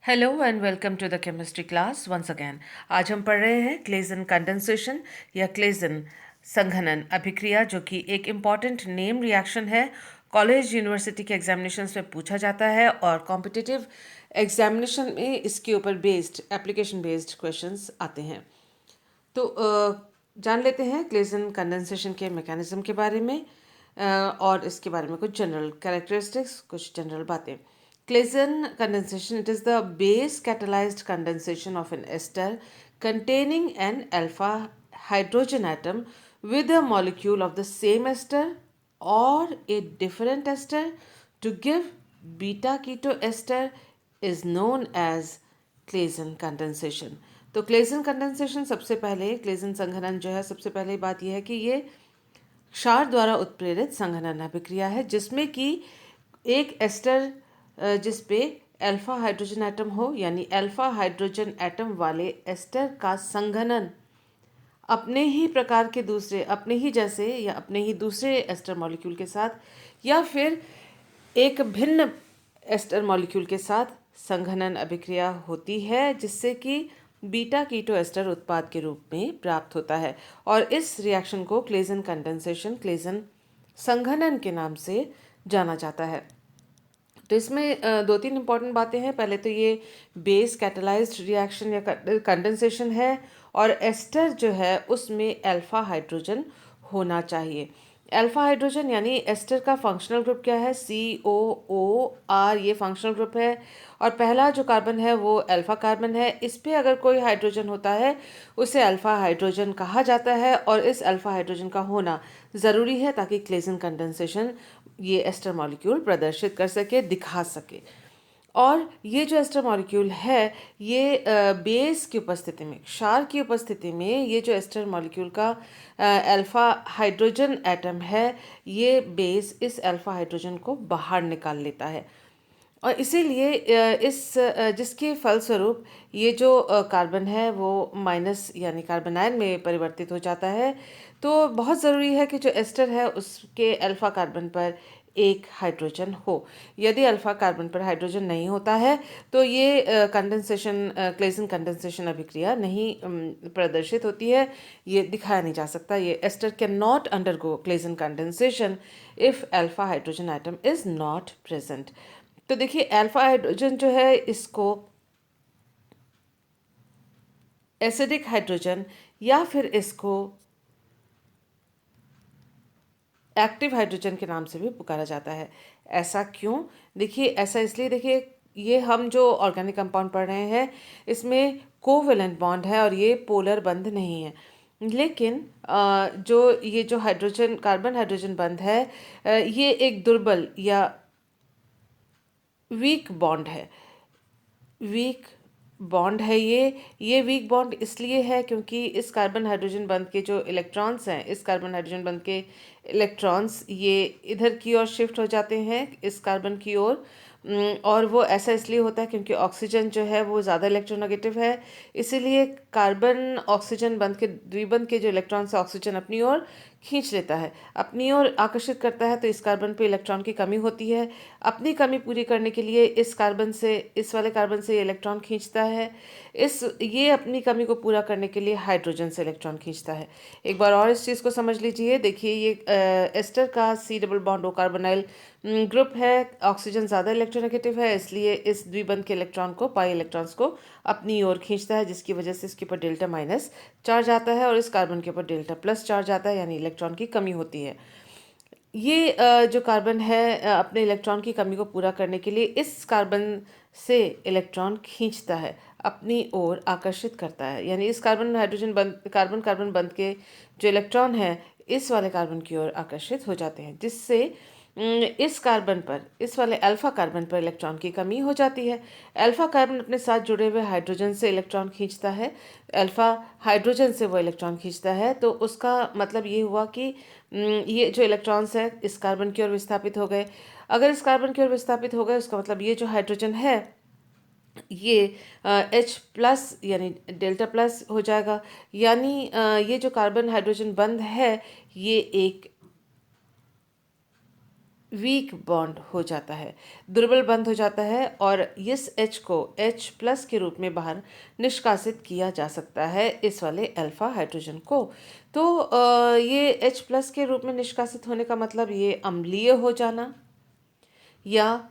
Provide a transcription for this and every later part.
Hello and welcome to the chemistry class once again. आज हम पढ़ रहे हैं क्लेजन कंडेंसेशन या क्लेजन संघनन अभिक्रिया, जो कि एक इम्पॉर्टेंट नेम रिएक्शन है। कॉलेज यूनिवर्सिटी के एग्जामिनेशंस में पूछा जाता है और कॉम्पिटिटिव एग्जामिनेशन में इसके ऊपर बेस्ड एप्लीकेशन बेस्ड क्वेश्चंस आते हैं। तो जान लेते हैं क्लेजन कंडेंसेशन के मैकेनिज्म के बारे में और इसके बारे में कुछ जनरल कैरेक्टरिस्टिक्स, कुछ जनरल बातें। Claisen condensation, it is the base catalyzed condensation of an ester containing an alpha hydrogen atom with a molecule of the same ester or a different ester to give beta keto ester is known as Claisen condensation. तो Claisen condensation सबसे पहले Claisen संघनन जो है, सबसे पहले बात यह है कि ये क्षार द्वारा उत्प्रेरित संघनन अभिक्रिया है जिसमें कि एक एस्टर जिस पे अल्फा हाइड्रोजन एटम हो, यानी अल्फा हाइड्रोजन एटम वाले एस्टर का संघनन अपने ही प्रकार के दूसरे, अपने ही जैसे या अपने ही दूसरे एस्टर मॉलिक्यूल के साथ या फिर एक भिन्न एस्टर मॉलिक्यूल के साथ संघनन अभिक्रिया होती है, जिससे कि बीटा कीटो एस्टर उत्पाद के रूप में प्राप्त होता है। और इस रिएक्शन को क्लेजन कंडेंसेशन, क्लेजन संघनन के नाम से जाना जाता है। तो इसमें दो तीन इंपॉर्टेंट बातें हैं। पहले तो ये बेस कैटलाइज्ड रिएक्शन या कंडेंसेशन है और एस्टर जो है उसमें अल्फा हाइड्रोजन होना चाहिए। अल्फा हाइड्रोजन यानी एस्टर का फंक्शनल ग्रुप क्या है? COOR, ये फंक्शनल ग्रुप है और पहला जो कार्बन है वो अल्फा कार्बन है। इस पे अगर कोई हाइड्रोजन होता है उसे अल्फा हाइड्रोजन कहा जाता है और इस अल्फा हाइड्रोजन का होना ज़रूरी है ताकि क्लेजन कंडेंसेशन ये एस्टर मॉलिक्यूल प्रदर्शित कर सके, दिखा सके। और ये जो एस्टर मॉलिक्यूल है ये बेस की उपस्थिति में, क्षार की उपस्थिति में, ये जो एस्टर मॉलिक्यूल का अल्फा हाइड्रोजन एटम है, ये बेस इस अल्फा हाइड्रोजन को बाहर निकाल लेता है और इसीलिए जिसके फलस्वरूप ये जो कार्बन है वो माइनस यानी कार्बन आयन में परिवर्तित हो जाता है। तो बहुत ज़रूरी है कि जो एस्टर है उसके अल्फा कार्बन पर एक हाइड्रोजन हो। यदि अल्फा कार्बन पर हाइड्रोजन नहीं होता है तो ये कंडेंसेशन, क्लेजन कंडेंसेशन अभिक्रिया नहीं प्रदर्शित होती है, ये दिखाया नहीं जा सकता। ये ester can not undergo Claisen condensation if alpha hydrogen atom is not present. तो देखिए अल्फा हाइड्रोजन जो है इसको एसिडिक हाइड्रोजन या फिर इसको एक्टिव हाइड्रोजन के नाम से भी पुकारा जाता है। ऐसा क्यों? देखिए ऐसा इसलिए, देखिए ये हम जो ऑर्गेनिक कंपाउंड पढ़ रहे हैं इसमें कोवेलेंट बॉन्ड है और ये पोलर बंध नहीं है। लेकिन ये जो हाइड्रोजन कार्बन हाइड्रोजन बंध है ये एक दुर्बल या वीक बॉन्ड है। वीक बॉन्ड है ये वीक बॉन्ड इसलिए है क्योंकि इस कार्बन हाइड्रोजन बंध के जो इलेक्ट्रॉन्स हैं, इस कार्बन हाइड्रोजन बंध के इलेक्ट्रॉन्स ये इधर की ओर शिफ्ट हो जाते हैं, इस कार्बन की ओर। और वो ऐसा इसलिए होता है क्योंकि ऑक्सीजन जो है वो ज़्यादा इलेक्ट्रोनेगेटिव है, इसीलिए कार्बन ऑक्सीजन बंध के द्विबंध के जो इलेक्ट्रॉन्स है ऑक्सीजन अपनी ओर खींच लेता है, अपनी ओर आकर्षित करता है। तो इस कार्बन पे इलेक्ट्रॉन की कमी होती है। अपनी कमी पूरी करने के लिए इस कार्बन से, इस वाले कार्बन से ये इलेक्ट्रॉन खींचता है। ये अपनी कमी को पूरा करने के लिए हाइड्रोजन से इलेक्ट्रॉन खींचता है। एक बार और इस चीज़ को समझ लीजिए। देखिए ये एस्टर का C double bond O carbonyl group है, ऑक्सीजन ज़्यादा इलेक्ट्रोनेगेटिव है, इसलिए इस द्विबंध के इलेक्ट्रॉन को, पाई इलेक्ट्रॉन्स को अपनी ओर खींचता है, जिसकी वजह से इसके ऊपर डेल्टा माइनस चार्ज आता है और इस कार्बन के ऊपर डेल्टा प्लस चार्ज आता है, यानी इलेक्ट्रॉन की कमी होती है। ये जो कार्बन है अपने इलेक्ट्रॉन की कमी को पूरा करने के लिए इस कार्बन से इलेक्ट्रॉन खींचता है, अपनी ओर आकर्षित करता है, यानी इस कार्बन हाइड्रोजन बंध, कार्बन कार्बन बंध के जो इलेक्ट्रॉन है इस वाले कार्बन की ओर आकर्षित हो जाते हैं, जिससे इस कार्बन पर, इस वाले अल्फा कार्बन पर इलेक्ट्रॉन की कमी हो जाती है। अल्फा कार्बन अपने साथ जुड़े हुए हाइड्रोजन से इलेक्ट्रॉन खींचता है, अल्फा हाइड्रोजन से वो इलेक्ट्रॉन खींचता है। तो उसका मतलब ये हुआ कि ये जो इलेक्ट्रॉन्स है इस कार्बन की ओर विस्थापित हो गए। अगर इस कार्बन की ओर विस्थापित हो गए उसका मतलब ये जो हाइड्रोजन है ये H प्लस यानी डेल्टा प्लस हो जाएगा, यानी ये जो कार्बन हाइड्रोजन बंध है ये एक वीक बॉन्ड हो जाता है, दुर्बल बंध हो जाता है, और इस H को H प्लस के रूप में बाहर निष्कासित किया जा सकता है इस वाले अल्फा हाइड्रोजन को। तो ये H प्लस के रूप में निष्कासित होने का मतलब ये अम्लीय हो जाना या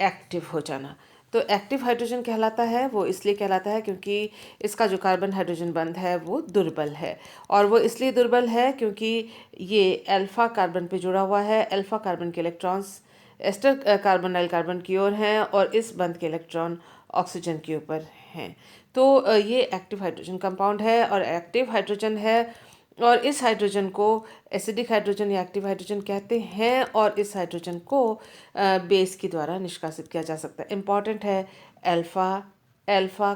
एक्टिव हो जाना। तो एक्टिव हाइड्रोजन कहलाता है, वो इसलिए कहलाता है क्योंकि इसका जो कार्बन हाइड्रोजन बंध है वो दुर्बल है, और वो इसलिए दुर्बल है क्योंकि ये अल्फा कार्बन पे जुड़ा हुआ है। अल्फा कार्बन के इलेक्ट्रॉन्स एस्टर कार्बोनाइल कार्बन की ओर हैं और इस बंध के इलेक्ट्रॉन ऑक्सीजन के ऊपर हैं। तो ये एक्टिव हाइड्रोजन कंपाउंड है और एक्टिव हाइड्रोजन है, और इस हाइड्रोजन को एसिडिक हाइड्रोजन या एक्टिव हाइड्रोजन कहते हैं, और इस हाइड्रोजन को बेस के द्वारा निष्कासित किया जा सकता है। इम्पॉर्टेंट है, अल्फा अल्फा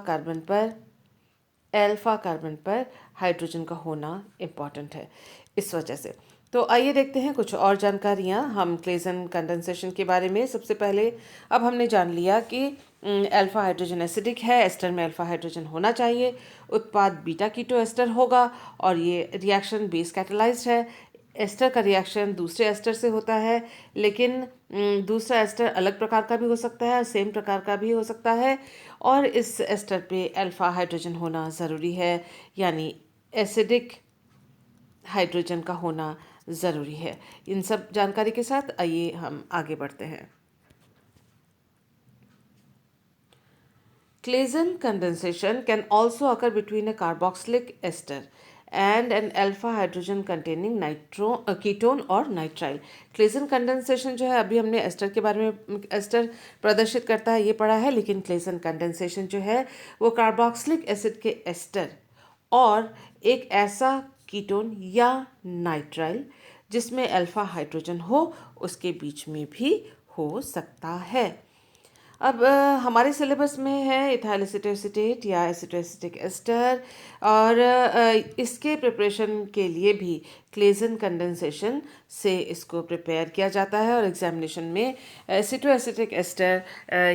कार्बन पर हाइड्रोजन का होना इम्पॉर्टेंट है इस वजह से। तो आइए देखते हैं कुछ और जानकारियाँ हम क्लेजन कंडेंसेशन के बारे में। सबसे पहले अब हमने जान लिया कि अल्फा हाइड्रोजन एसिडिक है, एस्टर में अल्फा हाइड्रोजन होना चाहिए, उत्पाद बीटा कीटो एस्टर होगा, और ये रिएक्शन बेस कैटालाइज्ड है। एस्टर का रिएक्शन दूसरे एस्टर से होता है, लेकिन दूसरा एस्टर अलग प्रकार का भी हो सकता है, सेम प्रकार का भी हो सकता है, और इस एस्टर पे अल्फा हाइड्रोजन होना ज़रूरी है, यानी एसिडिक हाइड्रोजन का होना ज़रूरी है। इन सब जानकारी के साथ आइए हम आगे बढ़ते हैं। Claisen condensation can also occur between a carboxylic ester and an alpha hydrogen containing ketone और nitrile। क्लेजन कंडेंसेशन जो है, अभी हमने एस्टर के बारे में, एस्टर प्रदर्शित करता है ये पढ़ा है, लेकिन क्लेजन कंडेंसेशन जो है वो कार्बोक्सिलिक एसिड के एस्टर और एक ऐसा कीटोन या नाइट्राइल जिसमें अल्फा हाइड्रोजन हो उसके बीच में भी हो सकता है। अब हमारे सिलेबस में है इथाइल एसीटोएसीटेट या एसीटोएसिटिक एस्टर, और इसके प्रिपरेशन के लिए भी क्लेजन कंडेंसेशन से इसको प्रिपेयर किया जाता है, और एग्जामिनेशन में एसीटोएसिटिक एस्टर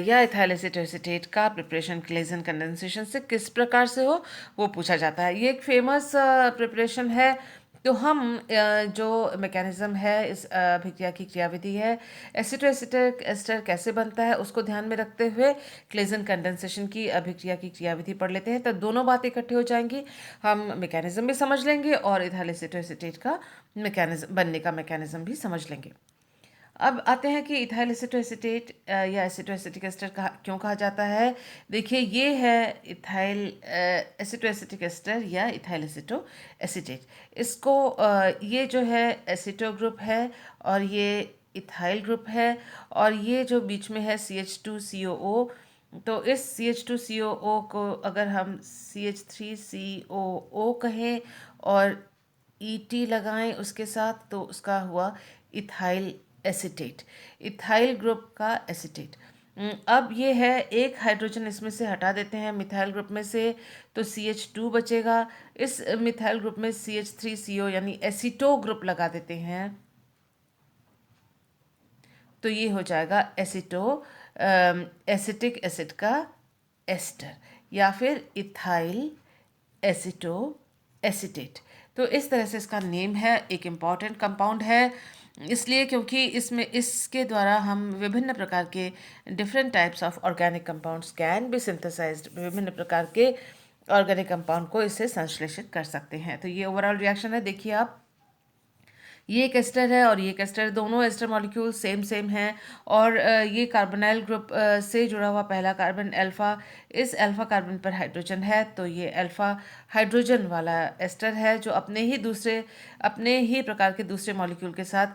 या इथाइल एसीटोएसीटेट का प्रिपरेशन क्लेजन कंडेंसेशन से किस प्रकार से हो वो पूछा जाता है। ये एक फेमस प्रिपरेशन है। तो हम जो मैकेनिज्म है इस अभिक्रिया की क्रियाविधि है, एसिटोएसिटिक एस्टर कैसे बनता है उसको ध्यान में रखते हुए क्लेजन कंडेंसेशन की अभिक्रिया की क्रियाविधि पढ़ लेते हैं। तो दोनों बातें इकट्ठी हो जाएंगी, हम मैकेनिज्म भी समझ लेंगे और इथाइल एसीटोएसीटेट का मैकेनिज्म बनने का मैकेनिज्म भी समझ लेंगे। अब आते हैं कि इथाइल एसीटोएसीटेट या एसीटोएसिटिक एस्टर क्यों कहा जाता है। देखिए, ये है इथाइल एसीटोएसिटिक एस्टर या इथाइल एसीटोएसीटेट। इसको ये जो है एसीटो ग्रुप है और ये इथाइल ग्रुप है, और ये जो बीच में है CH2COO। तो इस CH2COO को अगर हम CH3COO कहें और ET लगाएं उसके साथ, तो उसका हुआ इथाइल एसीटेट, इथाइल ग्रुप का एसीटेट। अब ये है, एक हाइड्रोजन इसमें से हटा देते हैं मिथाइल ग्रुप में से, तो CH2 बचेगा। इस मिथाइल ग्रुप में CH3CO यानी एसीटो ग्रुप लगा देते हैं, तो ये हो जाएगा एसीटो एसिटिक एसिड का एस्टर या फिर इथाइल एसीटो एसीटेट। तो इस तरह से इसका नेम है, एक इम्पॉर्टेंट कंपाउंड है इसलिए क्योंकि इसमें इसके द्वारा हम विभिन्न प्रकार के different types of organic compounds can be synthesized, विभिन्न प्रकार के ऑर्गेनिक कंपाउंड को इससे संश्लेषित कर सकते हैं। तो ये ओवरऑल रिएक्शन है। देखिए आप, ये एक एस्टर है और ये एक एस्टर, दोनों एस्टर मॉलिक्यूल सेम हैं, और ये कार्बोनाइल ग्रुप से जुड़ा हुआ पहला कार्बन अल्फा, इस अल्फा कार्बन पर हाइड्रोजन है, तो ये अल्फा हाइड्रोजन वाला एस्टर है जो अपने ही प्रकार के दूसरे मॉलिक्यूल के साथ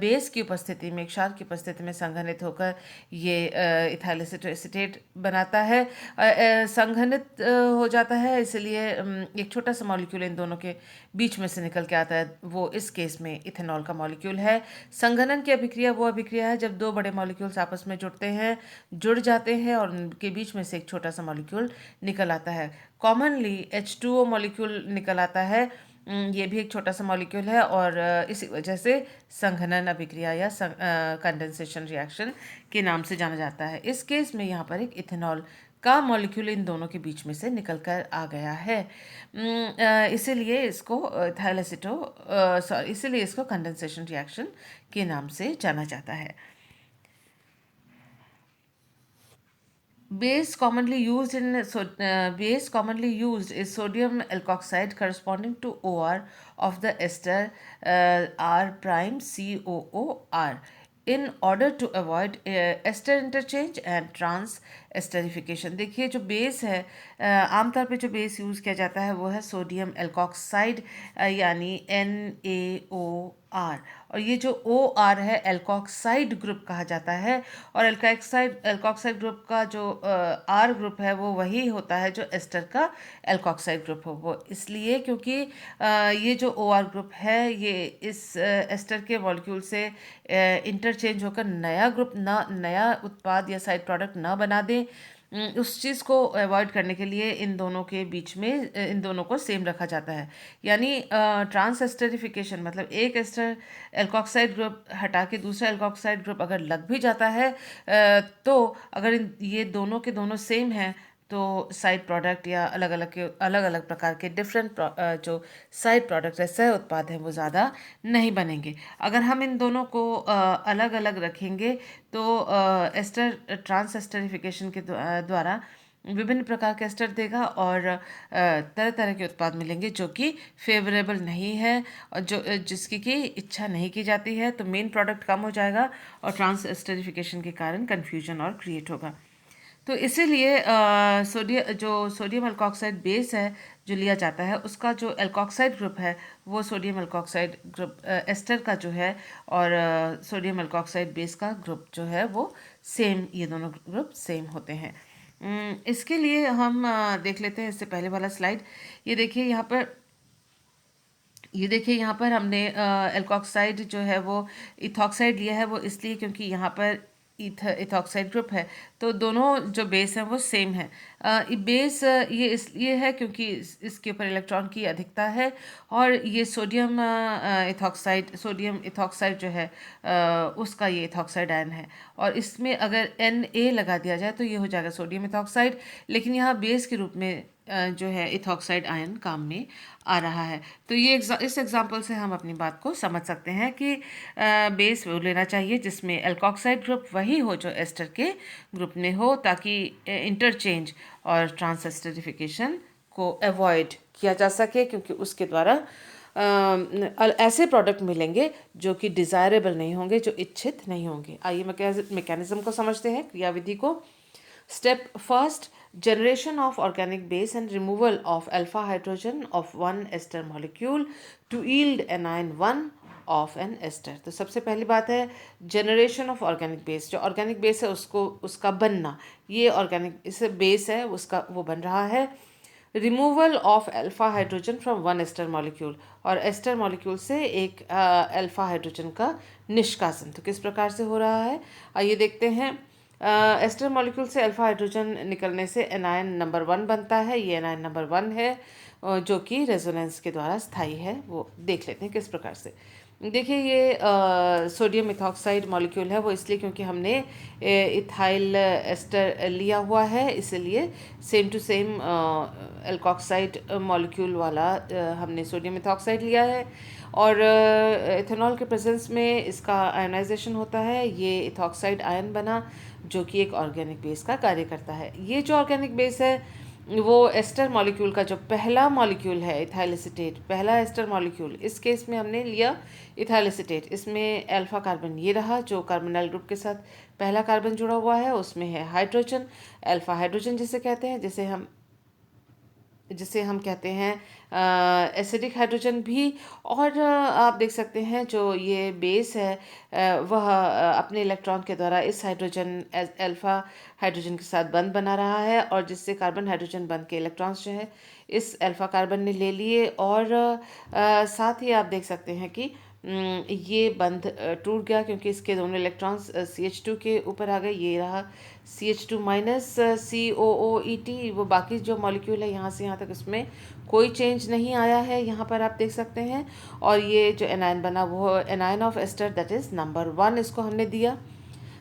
बेस की उपस्थिति में, क्षार की उपस्थिति में संघनित होकर ये इथाइल एसीटेट बनाता है, संघनित हो जाता है, इसलिए एक छोटा सा मॉलिक्यूल इन दोनों के बीच में से निकल के आता है, वो इस केस में इथेनॉल का मॉलिक्यूल है। संघनन की अभिक्रिया वो अभिक्रिया है जब दो बड़े मॉलिक्यूल्स आपस में जुड़ जाते हैं और उनके बीच में से एक छोटा सा मॉलिक्यूल निकल आता है। कॉमनली H2O मॉलिक्यूल निकल आता है, ये भी एक छोटा सा मॉलिक्यूल है, और इसी वजह से संघनन अभिक्रिया या कंडेंसेशन रिएक्शन के नाम से जाना जाता है। इस केस में यहाँ पर एक इथेनॉल का मॉलिक्यूल इन दोनों के बीच में से निकल कर आ गया है। इसीलिए इसको इसीलिए इसको कंडेंसेशन रिएक्शन के नाम से जाना जाता है। Base commonly used base commonly used is sodium alkoxide corresponding to OR of the ester R prime COOR in order to avoid ester interchange and trans esterification। देखिए जो बेस है आमतौर पे जो बेस यूज़ किया जाता है वो है सोडियम एल्कोक्साइड यानी NaOR, और ये जो OR है एल्कोक्साइड ग्रुप कहा जाता है। और एल्कोक्साइड ग्रुप का जो R ग्रुप है वो वही होता है जो एस्टर का एल्कोक्साइड ग्रुप हो। वो इसलिए क्योंकि ये जो OR ग्रुप है ये इस एस्टर के मॉलिक्यूल से इंटरचेंज होकर नया ग्रुप ना नया उत्पाद या साइड प्रोडक्ट ना बना दें। उस चीज़ को अवॉइड करने के लिए इन दोनों के बीच में इन दोनों को सेम रखा जाता है। यानी ट्रांस एस्टरिफिकेशन मतलब एक एस्टर एल्कोक्साइड ग्रुप हटा के दूसरा एल्कोक्साइड ग्रुप अगर लग भी जाता है तो अगर ये दोनों के दोनों सेम हैं तो साइड प्रोडक्ट या अलग अलग प्रकार के डिफरेंट जो साइड प्रोडक्ट है सह उत्पाद हैं वो ज़्यादा नहीं बनेंगे। अगर हम इन दोनों को अलग अलग रखेंगे तो एस्टर ट्रांस एस्टरिफिकेशन के द्वारा विभिन्न प्रकार के एस्टर देगा और तरह तरह के उत्पाद मिलेंगे जो कि फेवरेबल नहीं है और जिसकी की इच्छा नहीं की जाती है। तो मेन प्रोडक्ट कम हो जाएगा और ट्रांस एस्टरिफिकेशन के कारण कन्फ्यूजन और क्रिएट होगा। तो इसीलिए सोडियम एल्कोक्साइड बेस है जो लिया जाता है उसका जो एल्कोक्साइड ग्रुप है वो सोडियम एल्कोक्साइड ग्रुप एस्टर का जो है और सोडियम एल्कोक्साइड बेस का ग्रुप जो है वो सेम, ये दोनों ग्रुप सेम होते हैं। इसके लिए हम देख लेते हैं इससे पहले वाला स्लाइड। ये देखिए यहाँ पर हमने एल्कोक्साइड जो है वो इथॉक्साइड लिया है, वो इसलिए क्योंकि यहाँ पर इथॉक्साइड ग्रुप है तो दोनों जो बेस हैं वो सेम है। बेस ये इसलिए है क्योंकि इसके ऊपर इलेक्ट्रॉन की अधिकता है और ये सोडियम इथॉक्साइड जो है उसका ये इथॉक्साइड आयन है और इसमें अगर Na लगा दिया जाए तो ये हो जाएगा सोडियम इथॉक्साइड, लेकिन यहाँ बेस के रूप में जो है इथॉक्साइड आयन काम में आ रहा है। तो ये इस एग्जांपल से हम अपनी बात को समझ सकते हैं कि बेस वो लेना चाहिए जिसमें एल्कोक्साइड ग्रुप वही हो जो एस्टर के ग्रुप में हो ताकि इंटरचेंज और ट्रांस एस्टरिफिकेशन को अवॉइड किया जा सके, क्योंकि उसके द्वारा ऐसे प्रोडक्ट मिलेंगे जो कि डिज़ायरेबल नहीं होंगे, जो इच्छित नहीं होंगे। आइए मैकेनिज्म को समझते हैं, क्रियाविधि को। Step first, generation of organic base and removal of alpha hydrogen of one ester molecule to yield anion 1 of an ester। तो सबसे पहली बात है जनरेशन ऑफ ऑर्गेनिक बेस। जो ऑर्गेनिक बेस है उसका बनना, ये ऑर्गेनिक इस बेस है उसका वो बन रहा है। Removal of alpha hydrogen from one ester molecule, और एस्टर मॉलिक्यूल से एक अल्फा हाइड्रोजन का निष्कासन। तो किस प्रकार से हो रहा है आइए देखते हैं। एस्टर मॉलिक्यूल से अल्फा हाइड्रोजन निकलने से एनायन नंबर 1 बनता है। ये एनायन नंबर 1 है जो कि रेजोनेंस के द्वारा स्थायी है। वो देख लेते हैं किस प्रकार से। देखिए ये सोडियम इथॉक्साइड मॉलिक्यूल है, वो इसलिए क्योंकि हमने इथाइल एस्टर लिया हुआ है, इसलिए same to same alkoxide molecule वाला हमने सोडियम इथॉक्साइड लिया है। और इथेनॉल के प्रेजेंस में इसका आयनाइजेशन होता है, ये इथॉक्साइड आयन बना जो कि एक ऑर्गेनिक बेस का कार्य करता है। ये जो ऑर्गेनिक बेस है वो एस्टर मॉलिक्यूल का जो पहला मॉलिक्यूल है इथाइल एसीटेट, पहला एस्टर मॉलिक्यूल, इस केस में हमने लिया इथाइल एसीटेट। इसमें अल्फा कार्बन ये रहा जो कार्बोनाइल ग्रुप के साथ पहला कार्बन जुड़ा हुआ है, उसमें है हाइड्रोजन, अल्फा हाइड्रोजन जिसे कहते हैं, जिसे हम कहते हैं एसिडिक हाइड्रोजन भी। और आप देख सकते हैं जो ये बेस है वह अपने इलेक्ट्रॉन के द्वारा इस हाइड्रोजन अल्फा हाइड्रोजन के साथ बंध बना रहा है, और जिससे कार्बन हाइड्रोजन बंध के इलेक्ट्रॉन्स जो है इस अल्फा कार्बन ने ले लिए। और साथ ही आप देख सकते हैं कि ये बंध टूट गया क्योंकि इसके दोनों इलेक्ट्रॉन्स CH2 के ऊपर आ गए। ये रहा CH2 माइनस COOET। वो बाकी जो मॉलिक्यूल है यहाँ से यहाँ तक उसमें कोई चेंज नहीं आया है, यहाँ पर आप देख सकते हैं। और ये जो एनायन बना वो anion of ester that is number 1, इसको हमने दिया।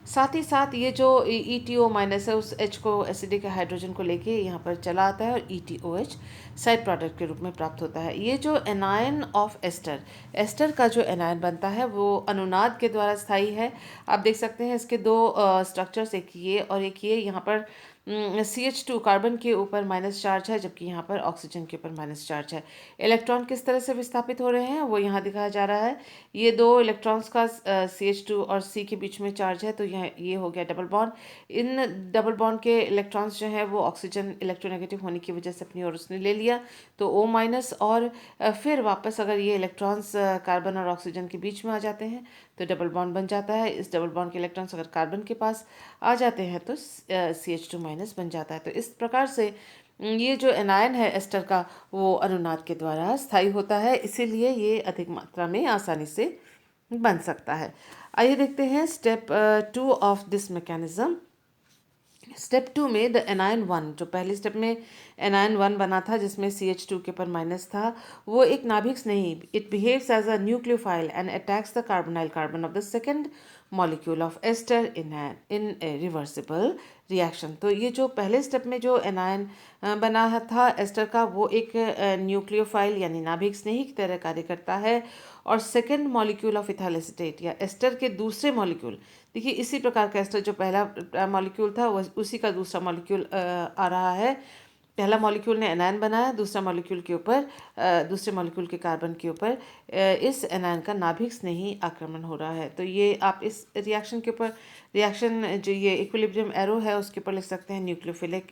साथ ही साथ ये जो ETO माइनस है उस H को एसिडिक हाइड्रोजन को लेके यहाँ पर चला आता है और ETOH साइड प्रोडक्ट के रूप में प्राप्त होता है। ये जो एनायन ऑफ एस्टर, एस्टर का जो एनायन बनता है वो अनुनाद के द्वारा स्थायी है। आप देख सकते हैं इसके दो स्ट्रक्चर्स, एक ये और एक ये। यहाँ पर CH2 कार्बन के ऊपर माइनस चार्ज है, जबकि यहाँ पर ऑक्सीजन के ऊपर माइनस चार्ज है। इलेक्ट्रॉन किस तरह से विस्थापित हो रहे हैं वो यहाँ दिखाया जा रहा है। ये दो इलेक्ट्रॉन्स का CH2 और C के बीच में चार्ज है, तो ये हो गया double bond. In double bond के इलेक्ट्रॉन्स जो है वो ऑक्सीजन इलेक्ट्रोनेगेटिव होने की वजह से अपनी ओर उसने ले लिया, तो O माइनस। और फिर वापस अगर ये इलेक्ट्रॉन्स कार्बन और ऑक्सीजन के बीच में आ जाते हैं तो डबल बॉन्ड बन जाता है। इस डबल बॉन्ड के इलेक्ट्रॉन्स अगर कार्बन के पास आ जाते हैं तो CH2 माइनस बन जाता है। तो इस प्रकार से ये जो एनायन है एस्टर का वो अनुनाद के द्वारा स्थायी होता है, इसीलिए ये अधिक मात्रा में आसानी से बन सकता है। आइए देखते हैं step 2 of this mechanism. Step 2 में द एनायन 1, जो पहले स्टेप में एनायन 1 बना था जिसमें CH2 के ऊपर माइनस था, वो एक नाभिक नहीं, it behaves as a nucleophile and attacks the carbonyl carbon of the second molecule of ester in a reversible reaction. तो ये जो पहले स्टेप में जो एनायन बना था एस्टर का, वो एक न्यूक्लियोफाइल यानी नाभिक स्नेही की तरह कार्य करता है। और second molecule of ethyl acetate या एस्टर के दूसरे मॉलिक्यूल, देखिए इसी प्रकार का एस्टर जो पहला मॉलिक्यूल था वो उसी का दूसरा मॉलिक्यूल आ रहा है। पहला मॉलिक्यूल ने एनायन बनाया, दूसरा मॉलिक्यूल के ऊपर दूसरे मॉलिक्यूल के कार्बन के ऊपर इस एनायन का नाभिक स्नेही आक्रमण हो रहा है। तो ये आप इस रिएक्शन के ऊपर, रिएक्शन जो ये इक्विलिब्रियम एरो है उसके ऊपर लिख सकते हैं न्यूक्लियोफिलिक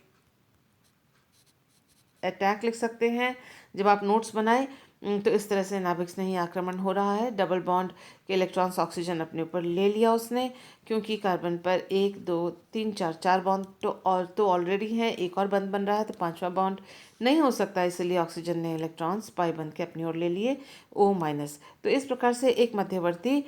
अटैक लिख सकते हैं। जब आप नोट्स बनाए तो इस तरह से नाभिक स्नेही आक्रमण हो रहा है। डबल बॉन्ड के इलेक्ट्रॉन्स ऑक्सीजन अपने ऊपर ले लिया उसने, क्योंकि कार्बन पर 1 2 3 4 बॉन्ड तो ऑलरेडी है, एक और बंद बन रहा है तो पांचवा बॉन्ड नहीं हो सकता, इसलिए ऑक्सीजन ने इलेक्ट्रॉन्स पाई बंद के अपनी ओर ले लिए O माइनस। तो इस प्रकार से एक मध्यवर्ती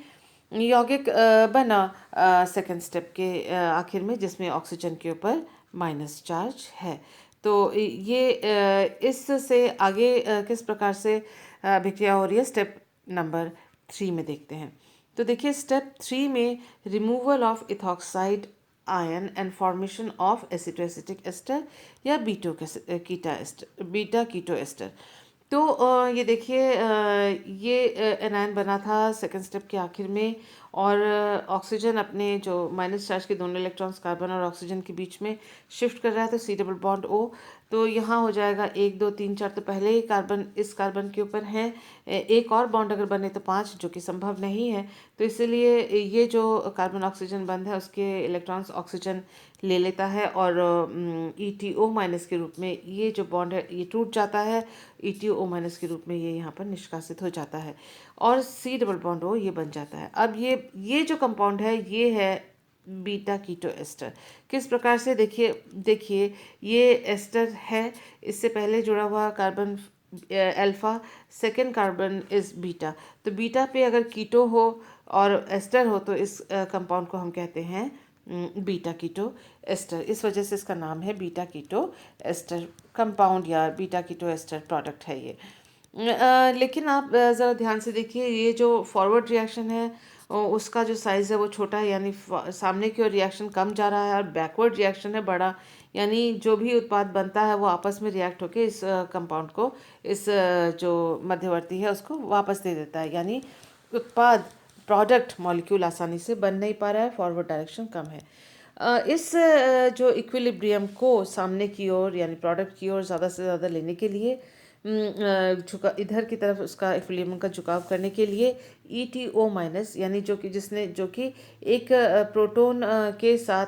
यौगिक बना सेकेंड स्टेप के आखिर में, जिसमें ऑक्सीजन के ऊपर माइनस चार्ज है। तो ये इससे आगे किस प्रकार से अभिक्रिया हो रही है स्टेप नंबर 3 में देखते हैं। तो देखिए स्टेप 3 में removal of ethoxide ion and formation of acetoacetic ester या बीटा कीटो एस्टर। तो ये देखिए ये एनायन बना था सेकेंड स्टेप के आखिर में, और ऑक्सीजन अपने जो माइनस चार्ज के दोनों इलेक्ट्रॉन्स कार्बन और ऑक्सीजन के बीच में शिफ्ट कर रहा है, तो C डबल बॉन्ड O। तो यहाँ हो जाएगा 1 2 3 4, तो पहले ही कार्बन इस कार्बन के ऊपर है, एक और बॉन्ड अगर बने तो 5, जो कि संभव नहीं है। तो इसलिए ये जो कार्बन ऑक्सीजन बंध है उसके इलेक्ट्रॉन्स ऑक्सीजन ले लेता है और ETO माइनस के रूप में ये जो बॉन्ड है ये टूट जाता है, ETO माइनस के रूप में ये यहाँ पर निष्कासित हो जाता है और C डबल बॉन्ड O ये बन जाता है। अब ये जो कंपाउंड है ये है बीटा कीटो एस्टर। किस प्रकार से, देखिए ये एस्टर है, इससे पहले जुड़ा हुआ carbon alpha, second carbon is beta. तो बीटा पे अगर कीटो हो और एस्टर हो तो इस कंपाउंड को हम कहते हैं बीटा कीटो एस्टर। इस वजह से इसका नाम है बीटा कीटो एस्टर कंपाउंड या बीटा कीटो एस्टर प्रोडक्ट है ये। लेकिन आप ज़रा ध्यान से देखिए, ये जो फॉरवर्ड रिएक्शन है उसका जो साइज़ है वो छोटा है, यानी सामने की ओर रिएक्शन कम जा रहा है, और बैकवर्ड रिएक्शन है बड़ा, यानी जो भी उत्पाद बनता है वो आपस में रिएक्ट होकर इस कंपाउंड को, इस जो मध्यवर्ती है उसको वापस दे देता है, यानी उत्पाद प्रोडक्ट मॉलिक्यूल आसानी से बन नहीं पा रहा है, फॉरवर्ड डायरेक्शन कम है। इस जो इक्विलिब्रियम को सामने की ओर यानी प्रोडक्ट की ओर ज़्यादा से ज़्यादा लेने के लिए, झुका इधर की तरफ उसका इक्विलिब्रियम का झुकाव करने के लिए ETO माइनस, यानी जो कि एक प्रोटॉन के साथ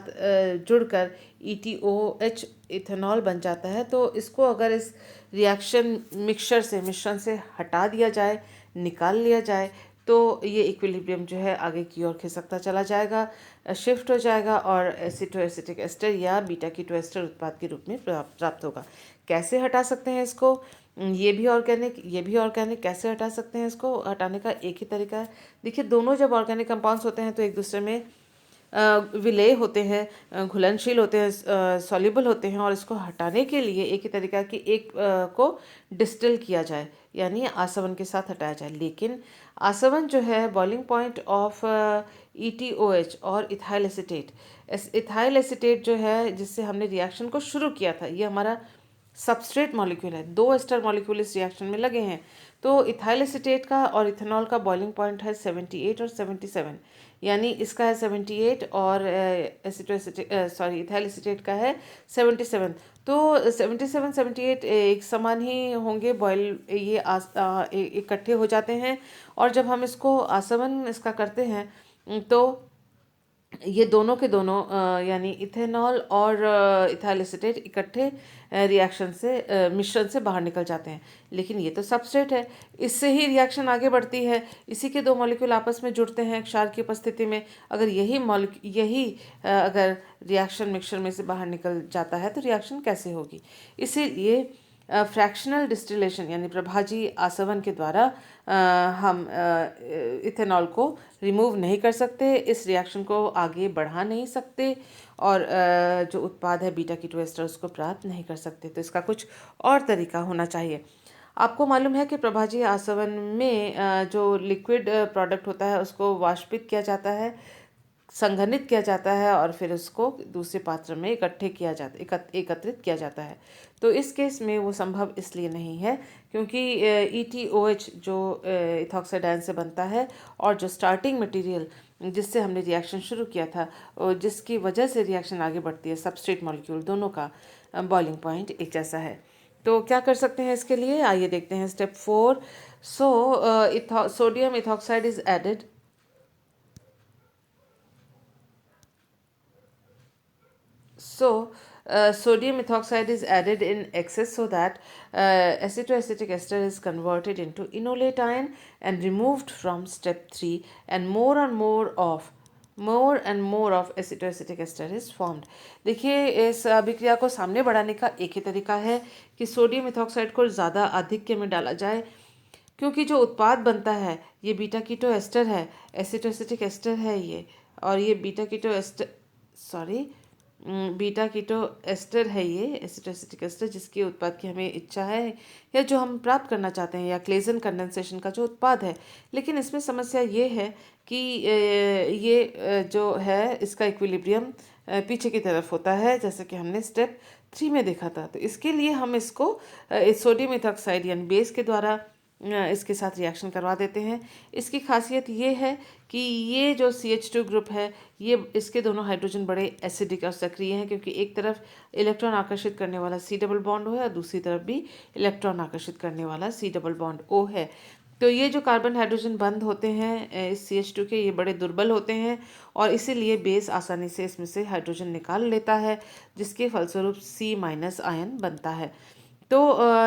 जुड़कर ETOH इथेनॉल बन जाता है। तो इसको अगर इस रिएक्शन मिश्रण से हटा दिया जाए, निकाल लिया जाए, तो ये इक्विलिब्रियम जो है आगे की ओर खिसकता चला जाएगा, शिफ्ट हो जाएगा और एसिटोएसिटिक एस्टर या बीटा कीटो एस्टर उत्पाद के रूप में प्राप्त होगा। कैसे हटा सकते हैं इसको? ये भी ऑर्गेनिक, कैसे हटा सकते हैं इसको? हटाने का एक ही तरीका है। देखिए दोनों जब ऑर्गेनिक कंपाउंड्स होते हैं तो एक दूसरे में विलेय होते हैं, घुलनशील होते हैं, सॉल्युबल होते हैं, और इसको हटाने के लिए एक ही तरीका कि एक को डिस्टिल किया जाए, यानी आसवन के साथ हटाया जाए। लेकिन आसवन जो है बॉइलिंग पॉइंट ऑफ ETOH और इथाइल एसीटेट। इथाइल एसीटेट जो है जिससे हमने रिएक्शन को शुरू किया था, ये हमारा सबस्ट्रेट मॉलिक्यूल है। 2 एस्टर मॉलिक्यूल इस रिएक्शन में लगे हैं। तो इथाइल एसीटेट का और इथेनॉल का बॉइलिंग पॉइंट है 78 और 77, यानी इसका है 78 और इथाइल एसीटेट का है 77। तो 77 78 एक समान ही होंगे, बॉयल ये इकट्ठे हो जाते हैं। और जब हम इसको आसवन इसका करते हैं तो ये दोनों के दोनों यानी इथेनॉल और इथाइल एसीटेट इकट्ठे रिएक्शन से मिश्रण से बाहर निकल जाते हैं। लेकिन ये तो सबस्ट्रेट है, इससे ही रिएक्शन आगे बढ़ती है। इसी के दो मॉलिक्यूल आपस में जुड़ते हैं क्षार की उपस्थिति में। अगर अगर रिएक्शन मिक्सचर में से बाहर निकल जाता है तो रिएक्शन कैसे होगी। इसीलिए फ्रैक्शनल डिस्टिलेशन यानी प्रभाजी आसवन के द्वारा हम इथेनॉल को रिमूव नहीं कर सकते, इस रिएक्शन को आगे बढ़ा नहीं सकते और जो उत्पाद है बीटा कीटो एस्टर उसको प्राप्त नहीं कर सकते। तो इसका कुछ और तरीका होना चाहिए। आपको मालूम है कि प्रभाजी आसवन में जो लिक्विड प्रोडक्ट होता है उसको वाष्पित किया जाता है, संघनित किया जाता है और फिर उसको दूसरे पात्र में एकत्रित किया जाता है। तो इस केस में वो संभव इसलिए नहीं है क्योंकि ETOH जो इथॉक्साइड आयन से बनता है और जो स्टार्टिंग मटेरियल जिससे हमने रिएक्शन शुरू किया था, जिसकी वजह से रिएक्शन आगे बढ़ती है, सबस्ट्रेट मॉलिक्यूल दोनों का बॉइलिंग पॉइंट एक जैसा है। तो क्या कर सकते हैं इसके लिए, आइए देखते हैं step 4। Sodium ethoxide is added sodium ethoxide is added in excess so that acetoacetic ester is converted into enolate ion and removed from step 3, and more and more of acetoacetic ester is formed। देखिए इस अभिक्रिया को सामने बढ़ाने का एक ही तरीका है कि सोडियम इथॉक्साइड को ज़्यादा आधिक्य में डाला जाए, क्योंकि जो उत्पाद बनता है ये बीटा कीटो एस्टर है, एसिटोएसिटिक एस्टर है ये, और ये बीटा कीटो एस्टर है ये एसिटोएसिटिक एस्टर, जिसके उत्पाद की हमें इच्छा है या जो हम प्राप्त करना चाहते हैं, या क्लेजन कंडेंसेशन का जो उत्पाद है। लेकिन इसमें समस्या ये है कि ये जो है इसका इक्विलिब्रियम पीछे की तरफ होता है, जैसे कि हमने स्टेप 3 में देखा था। तो इसके लिए हम इसको सोडियम इथॉक्साइड यानी बेस के द्वारा इसके साथ रिएक्शन करवा देते हैं। इसकी खासियत ये है कि ये जो CH2 ग्रुप है, ये इसके दोनों हाइड्रोजन बड़े एसिडिक और सक्रिय हैं, क्योंकि एक तरफ इलेक्ट्रॉन आकर्षित करने वाला C डबल बॉन्ड O है और दूसरी तरफ भी इलेक्ट्रॉन आकर्षित करने वाला C डबल बॉन्ड O है। तो ये जो कार्बन हाइड्रोजन बंद होते हैं इस CH2 के, ये बड़े दुर्बल होते हैं और इसीलिए बेस आसानी से इसमें से हाइड्रोजन निकाल लेता है, जिसके फलस्वरूप C- आयन बनता है। तो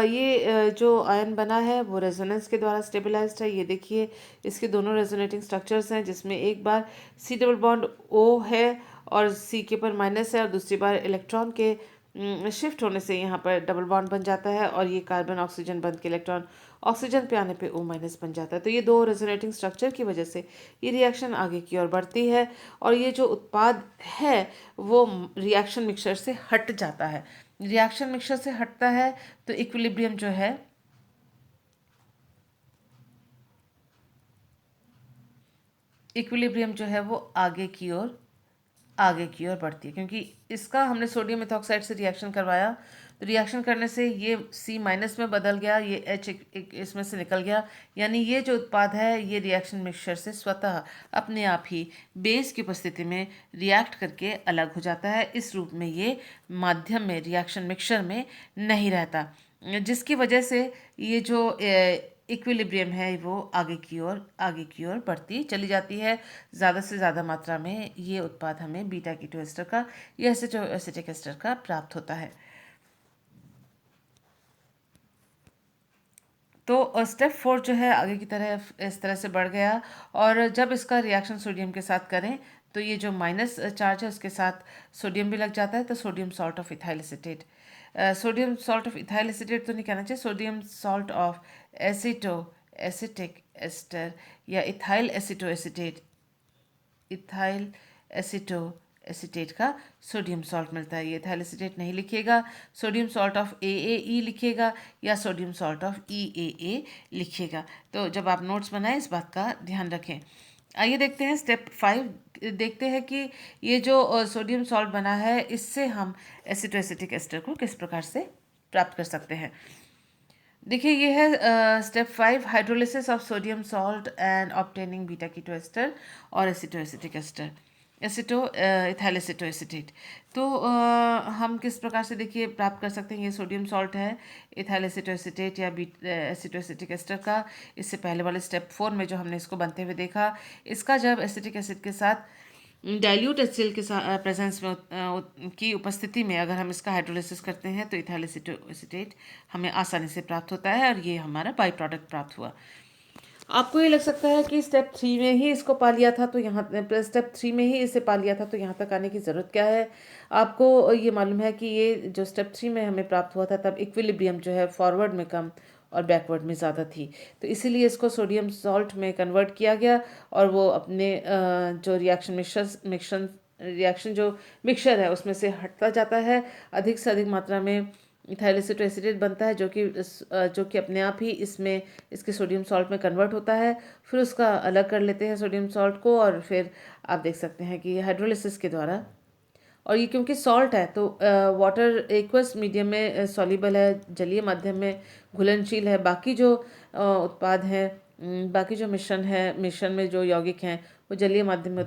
ये जो आयन बना है वो रेजोनेंस के द्वारा स्टेबलाइज्ड है। ये देखिए इसके दोनों रेजोनेटिंग स्ट्रक्चर्स हैं, जिसमें एक बार C डबल बॉन्ड O है और C के पर माइनस है, और दूसरी बार इलेक्ट्रॉन के शिफ्ट होने से यहाँ पर डबल बॉन्ड बन जाता है और ये कार्बन ऑक्सीजन बन के इलेक्ट्रॉन ऑक्सीजन पे आने पे O- बन जाता है। तो ये दो रेजोनेटिंग स्ट्रक्चर की वजह से ये रिएक्शन आगे की ओर बढ़ती है और ये जो उत्पाद है वो रिएक्शन मिक्सचर से हट जाता है। रिएक्शन मिक्सचर से हटता है तो इक्विलिब्रियम जो है वो आगे की ओर बढ़ती है, क्योंकि इसका हमने सोडियम इथॉक्साइड से रिएक्शन करवाया, तो रिएक्शन करने से ये C- में बदल गया, ये H इसमें से निकल गया, यानी ये जो उत्पाद है ये रिएक्शन मिक्सचर से स्वतः अपने आप ही बेस की उपस्थिति में रिएक्ट करके अलग हो जाता है। इस रूप में ये माध्यम में रिएक्शन मिक्सचर में नहीं रहता, जिसकी वजह से ये जो इक्विलिब्रियम है वो आगे की ओर बढ़ती चली जाती है। ज़्यादा से ज़्यादा मात्रा में ये उत्पाद हमें बीटा कीटो एस्टर का या एसिटिक एस्टर का प्राप्त होता है। तो स्टेप 4 जो है आगे की तरफ इस तरह से बढ़ गया, और जब इसका रिएक्शन सोडियम के साथ करें तो ये जो माइनस चार्ज है उसके साथ सोडियम भी लग जाता है, तो sodium salt of ethyl acetate, sodium salt of ethyl acetate तो नहीं कहना चाहिए, sodium salt of acetic ester या इथाइल एसिटो एसीटेट का सोडियम सॉल्ट मिलता है। ये इथाइल एसीटेट नहीं लिखिएगा, सोडियम सॉल्ट ऑफ AAE लिखिएगा या सोडियम सॉल्ट ऑफ EAA लिखिएगा। तो जब आप नोट्स बनाएं इस बात का ध्यान रखें। आइए देखते हैं स्टेप 5। देखते हैं कि ये जो सोडियम सॉल्ट बना है इससे हम एसिटोएसिटिक एस्टर को किस प्रकार से प्राप्त कर सकते हैं। देखिए ये है step 5, hydrolysis of sodium salt and obtaining beta keto ester और एसिटोएसिटिक एस्टर, इथाइल एसिटोएसिटेट। तो हम किस प्रकार से देखिए प्राप्त कर सकते हैं। ये सोडियम सॉल्ट है, इथाइल एसिटोएसिटेट या एसिटोएसिटिक एस्टर का। इससे पहले वाले स्टेप 4 में जो हमने इसको बनते हुए देखा, इसका जब एसिटिक एसिड के साथ डाइल्यूट एचसीएल के प्रेजेंस में की उपस्थिति में अगर हम इसका हाइड्रोलिसिस करते हैं तो इथाइल एसिटेट हमें आसानी से प्राप्त होता है और ये हमारा बाई प्रोडक्ट प्राप्त हुआ। आपको ये लग सकता है कि स्टेप 3 में ही इसको पा लिया था तो यहाँ स्टेप 3 में ही इसे पा लिया था तो यहाँ तक आने की ज़रूरत क्या है। आपको ये मालूम है कि ये जो स्टेप 3 में हमें प्राप्त हुआ था तब इक्विलिब्रियम जो है फॉरवर्ड में कम और बैकवर्ड में ज़्यादा थी, तो इसीलिए इसको सोडियम सॉल्ट में कन्वर्ट किया गया और वो अपने जो रिएक्शन जो मिक्सचर है उसमें से हटता जाता है। अधिक से अधिक मात्रा में इथाइल एसिटेट बनता है जो कि अपने आप ही इसमें इसके सोडियम सॉल्ट में कन्वर्ट होता है। फिर उसका अलग कर लेते हैं सोडियम सॉल्ट को और फिर आप देख सकते हैं कि हाइड्रोलिसिस के द्वारा, और ये क्योंकि सॉल्ट है तो वाटर एक्वस मीडियम में सॉल्युबल है, जलीय माध्यम में घुलनशील है। बाकी जो उत्पाद हैं, बाकी जो मिश्रण में जो यौगिक हैं वो जलीय माध्यम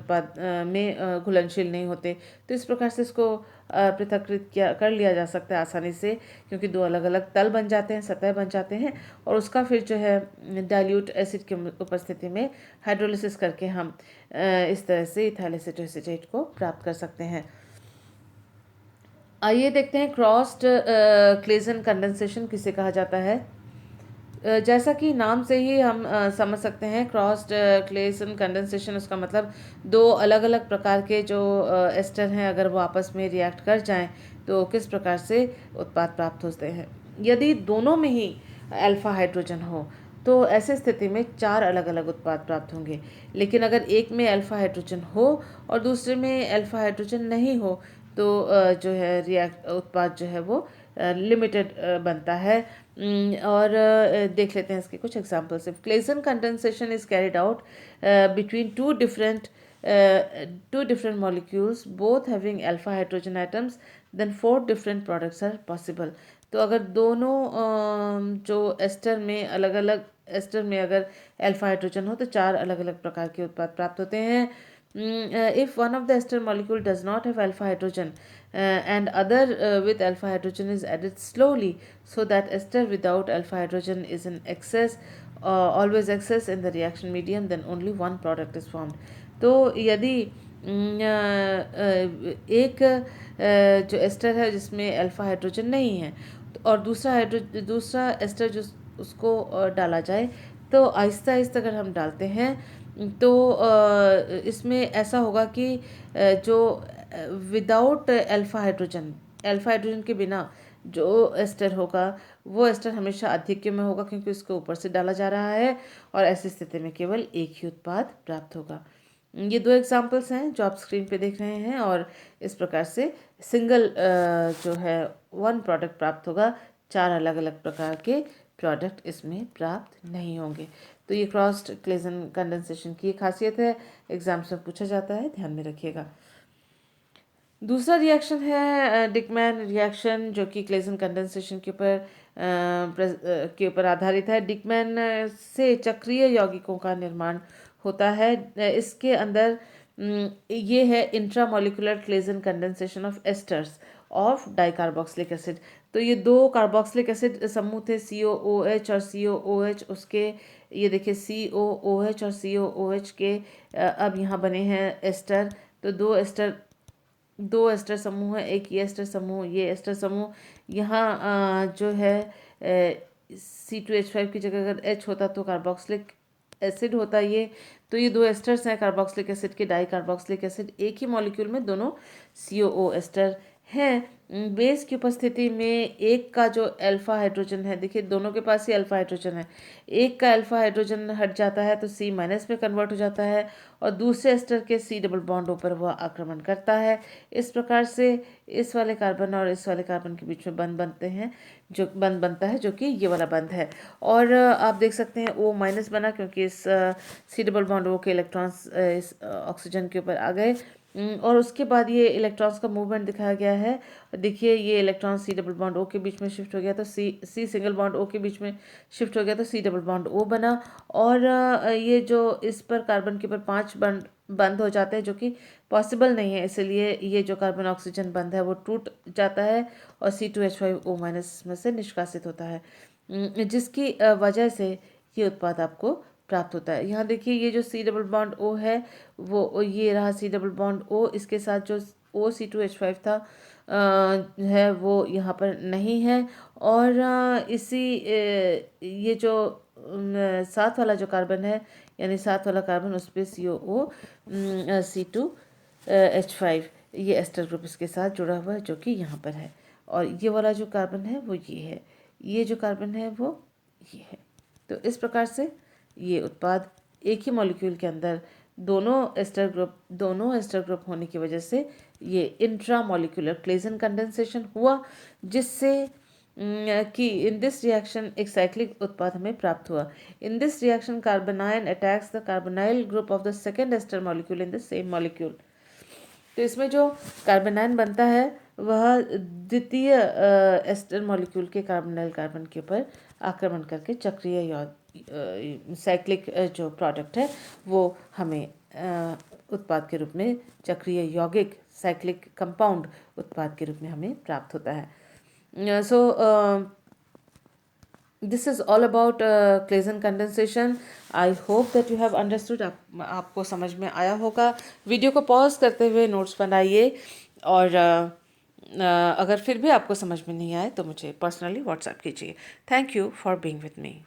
में घुलनशील नहीं होते। तो इस प्रकार से इसको पृथक्कृत किया कर लिया जा सकता है आसानी से, क्योंकि दो अलग अलग तल बन जाते हैं, सतह बन जाते हैं, और उसका फिर जो है डाइल्यूट एसिड की उपस्थिति में हाइड्रोलिसिस करके हम इस तरह से इथाइल एसिटेट को प्राप्त कर सकते हैं। आइए देखते हैं क्रॉस्ड क्लेजन कंडेंसेशन किसे कहा जाता है। जैसा कि नाम से ही हम समझ सकते हैं, क्रॉस्ड क्लेजन कंडेंसेशन उसका मतलब दो अलग अलग प्रकार के जो एस्टर हैं अगर वो आपस में रिएक्ट कर जाएं तो किस प्रकार से उत्पाद प्राप्त होते हैं। यदि दोनों में ही अल्फा हाइड्रोजन हो तो ऐसे स्थिति में 4 अलग अलग उत्पाद प्राप्त होंगे। लेकिन अगर एक में अल्फा हाइड्रोजन हो और दूसरे में अल्फा हाइड्रोजन नहीं हो तो जो है उत्पाद जो है वो लिमिटेड बनता है। और देख लेते हैं इसके कुछ examples. If Claisen condensation is carried out between two different molecules both having alpha hydrogen atoms, then 4 different products are possible। तो अगर दोनों जो एस्टर में अलग अलग एस्टर में अगर अल्फा हाइड्रोजन हो तो 4 अलग अलग प्रकार के उत्पाद प्राप्त होते हैं। If one of the ester molecule does not have alpha hydrogen and other with alpha hydrogen is added slowly, so that ester without alpha hydrogen is in excess, always excess in the reaction medium, then only one product is formed। तो यदि एक जो ester है जिसमें alpha hydrogen नहीं है और दूसरा एस्टर जो उसको डाला जाए तो आहिस्ता आहिस्ता अगर हम डालते हैं तो इसमें ऐसा होगा कि जो विदाउट अल्फा हाइड्रोजन के बिना जो एस्टर होगा वो एस्टर हमेशा आधिक्य में होगा, क्योंकि उसको ऊपर से डाला जा रहा है और ऐसी स्थिति में केवल एक ही उत्पाद प्राप्त होगा। ये 2 एग्जांपल्स हैं जो आप स्क्रीन पे देख रहे हैं, और इस प्रकार से सिंगल जो है 1 प्रोडक्ट प्राप्त होगा, 4 अलग अलग प्रकार के प्रोडक्ट इसमें प्राप्त नहीं होंगे। तो ये क्रॉस्ड क्लेजन कंडेंसेशन की एक खासियत है, एग्जाम्स में पूछा जाता है, ध्यान में रखिएगा। दूसरा रिएक्शन है डिकमैन रिएक्शन, जो कि क्लेजन कंडेंसेशन के ऊपर आधारित है। डिकमैन से चक्रीय यौगिकों का निर्माण होता है। इसके अंदर ये है intramolecular Claisen condensation of esters of dicarboxylic acid. तो ये 2 कार्बोक्सिलिक एसिड समूह थे, COOH और COOH, उसके ये देखिए COOH और COOH के अब यहाँ बने हैं एस्टर। तो दो एस्टर समूह है, एक ये एस्टर समूह, ये एस्टर समूह। यहाँ जो है C2H5 की जगह अगर H होता तो कार्बोक्सिलिक एसिड होता ये। तो ये 2 एस्टर्स हैं कार्बोक्सिलिक एसिड के, डाई कार्बोक्सिलिक एसिड, एक ही मॉलिक्यूल में दोनों COO एस्टर हैं। बेस की उपस्थिति में एक का जो अल्फा हाइड्रोजन है, देखिए दोनों के पास ही अल्फा हाइड्रोजन है, एक का अल्फा हाइड्रोजन हट जाता है तो C माइनस में कन्वर्ट हो जाता है और दूसरे एस्टर के C डबल बॉन्ड ऊपर वह आक्रमण करता है। इस प्रकार से इस वाले कार्बन और इस वाले कार्बन के बीच में बंध बनते हैं, जो बंध बनता है, जो कि ये वाला बंध है। और आप देख सकते हैं O माइनस बना क्योंकि इस C डबल बॉन्ड O के इलेक्ट्रॉन्स इस ऑक्सीजन के ऊपर आ गए। और उसके बाद ये इलेक्ट्रॉन्स का मूवमेंट दिखाया गया है। देखिए ये electron C double bond O के बीच में शिफ्ट हो गया तो C सिंगल बॉन्ड O के बीच में शिफ्ट हो गया तो C डबल बॉन्ड O बना। और ये जो इस पर कार्बन के ऊपर 5 बंद हो जाते हैं, जो कि पॉसिबल नहीं है, इसलिए ये जो कार्बन ऑक्सीजन बंध है वो टूट जाता है और C2H5O माइनस में से निष्कासित होता है, जिसकी वजह से ये उत्पाद आपको प्राप्त होता है। यहाँ देखिए ये जो C डबल बॉन्ड O है वो ये रहा C डबल बॉन्ड O, इसके साथ जो OC2H5 था है वो यहाँ पर नहीं है। और ये जो साथ वाला जो कार्बन है, यानी साथ वाला कार्बन उस पर COO C2H5 ये एस्टर ग्रुप इसके साथ जुड़ा हुआ है, जो कि यहाँ पर है। और ये वाला जो कार्बन है वो ये है, ये जो कार्बन है वो ये है। तो इस प्रकार से ये उत्पाद एक ही मॉलिक्यूल के अंदर दोनों एस्टर ग्रुप होने की वजह से ये इंट्रा मॉलिक्यूलर क्लेजन कंडेंसेशन हुआ, जिससे कि इन दिस रिएक्शन एक साइक्लिक उत्पाद हमें प्राप्त हुआ। In this reaction carbanion attacks the carbonyl group of the second ester molecule in the same molecule. तो इसमें जो कार्बनायन बनता है वह द्वितीय एस्टर मॉलिक्यूल के कार्बोनाइल कार्बन के ऊपर आक्रमण करके चक्रीय साइक्लिक जो प्रोडक्ट है वो हमें उत्पाद के रूप में, चक्रीय यौगिक साइक्लिक कंपाउंड उत्पाद के रूप में हमें प्राप्त होता है। So this is all about Claisen condensation. I hope that you have understood. आपको समझ में आया होगा। वीडियो को पॉज करते हुए नोट्स बनाइए और अगर फिर भी आपको समझ में नहीं आए तो मुझे पर्सनली व्हाट्सएप कीजिए। Thank you for being with me.